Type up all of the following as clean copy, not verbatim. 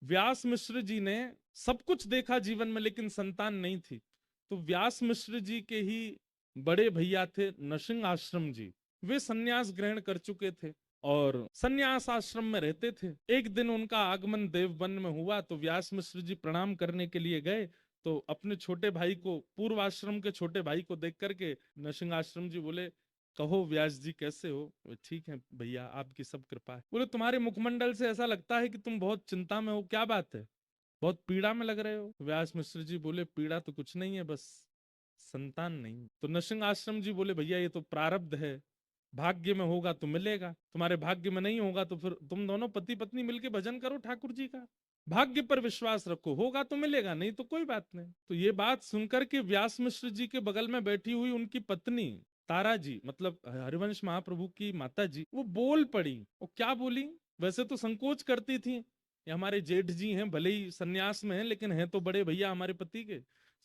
व्यास मिश्र जी ने सब कुछ देखा जीवन में, लेकिन संतान नहीं थी। तो व्यास मिश्र जी के ही बड़े भैया थे नरसिंह आश्रम जी। वे सन्यास ग्रहण कर चुके थे और सन्यास आश्रम में रहते थे। एक दिन उनका आगमन देववन में हुआ, तो व्यास मिश्र जी प्रणाम करने के लिए गए। तो अपने छोटे भाई को, पूर्व आश्रम के छोटे भाई को देख करके नरसिंह आश्रम जी बोले, कहो व्यास जी कैसे हो? बोले, ठीक है भैया, आपकी सब कृपा है। बोले, तुम्हारे मुखमंडल से ऐसा लगता है कि तुम बहुत चिंता में हो, क्या बात है? बहुत पीड़ा में लग रहे हो। व्यास मिश्र जी बोले, पीड़ा तो कुछ नहीं है, बस संतान नहीं। तो नरसिंह आश्रम जी बोले, भैया ये तो प्रारब्ध है, भाग्य में होगा तो मिलेगा, तुम्हारे भाग्य में नहीं होगा तो फिर तुम दोनों पति पत्नी मिलके भजन करो ठाकुर जी का। भाग्य पर विश्वास रखो, होगा तो मिलेगा, नहीं तो कोई बात नहीं। तो ये बात सुनकर के व्यास मिश्र जी के बगल में बैठी हुई उनकी पत्नी तारा जी, मतलब हरिवंश महाप्रभु की माता जी, वो बोल पड़ी। वो क्या बोली? वैसे तो संकोच करती थी, ये हमारे जेठ जी हैं, भले ही सन्यास में हैं, लेकिन हैं तो बड़े भैया हमारे पति के।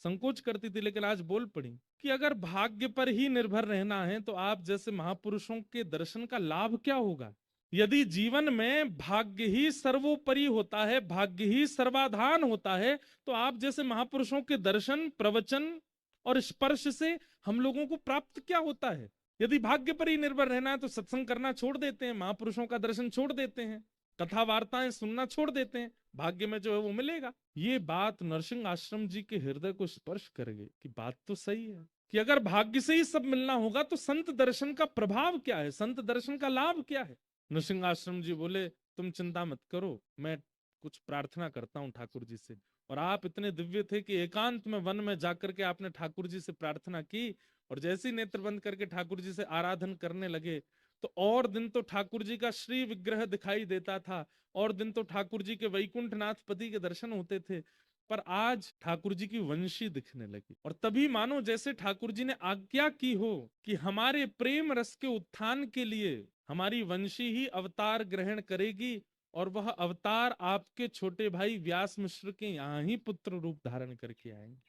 संकोच करती थी, लेकिन आज बोल पड़ी कि अगर भाग्य पर ही निर्भर रहना है तो आप जैसे महापुरुषों के दर्शन का लाभ क्या होगा? यदि जीवन में भाग्य ही सर्वोपरि होता है, भाग्य ही सर्वाधान होता है, तो आप जैसे महापुरुषों के दर्शन, प्रवचन और स्पर्श से हम लोगों को प्राप्त क्या होता है? यदि भाग्य पर ही निर्भर रहना है तो सत्संग करना छोड़ देते हैं, महापुरुषों का दर्शन छोड़ देते हैं, कथा वार्ताएं सुनना छोड़ देते हैं, भाग्य में जो है वो मिलेगा। ये बात नरसिंह आश्रम जी के हृदय को स्पर्श कर गई कि बात तो सही है कि अगर भाग्य से ही सब मिलना होगा तो संत दर्शन का प्रभाव क्या है, संत दर्शन का लाभ क्या है? नरसिंह आश्रम जी बोले, तुम चिंता मत करो, मैं कुछ प्रार्थना करता हूँ ठाकुर जी से। और आप इतने दिव्य थे कि एकांत में वन में जाकर के आपने ठाकुर जी से प्रार्थना की, और जैसे ही नेत्र बंद करके ठाकुर जी से आराधन करने लगे, तो और दिन तो ठाकुर जी का श्री विग्रह दिखाई देता था, और दिन तो ठाकुर जी के वैकुंठनाथ पति के दर्शन होते थे। पर आज ठाकुर जी की वंशी दिखने लगी, और तभी मानो जैसे ठाकुर जी ने आज्ञा की हो कि हमारे प्रेम रस के उत्थान के लिए हमारी वंशी ही अवतार ग्रहण करेगी, और वह अवतार आपके छोटे भाई व्यास मिश्र के यहाँ ही पुत्र रूप धारण करके आएंगे,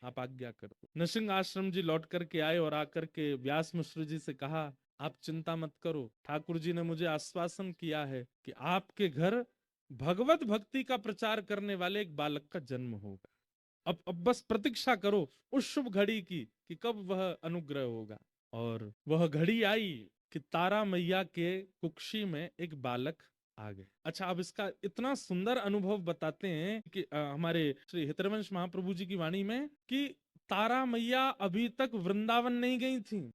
आप आज्ञा कर दो। नरसिंह आश्रम जी लौट करके आए और आकर के व्यास मिश्र जी से कहा, आप चिंता मत करो, ठाकुर जी ने मुझे आश्वासन किया है कि आपके घर भगवत भक्ति का प्रचार करने वाले एक बालक का जन्म होगा। अब बस प्रतीक्षा करो उस शुभ घड़ी की कि कब वह अनुग्रह होगा। और वह घड़ी आई कि तारा मैया के कुक्षी में एक बालक आ गए। अच्छा, अब इसका इतना सुंदर अनुभव बताते हैं कि हमारे श्री हितरवंश महाप्रभु जी की वाणी में कि तारा मैया अभी तक वृंदावन नहीं गई थी,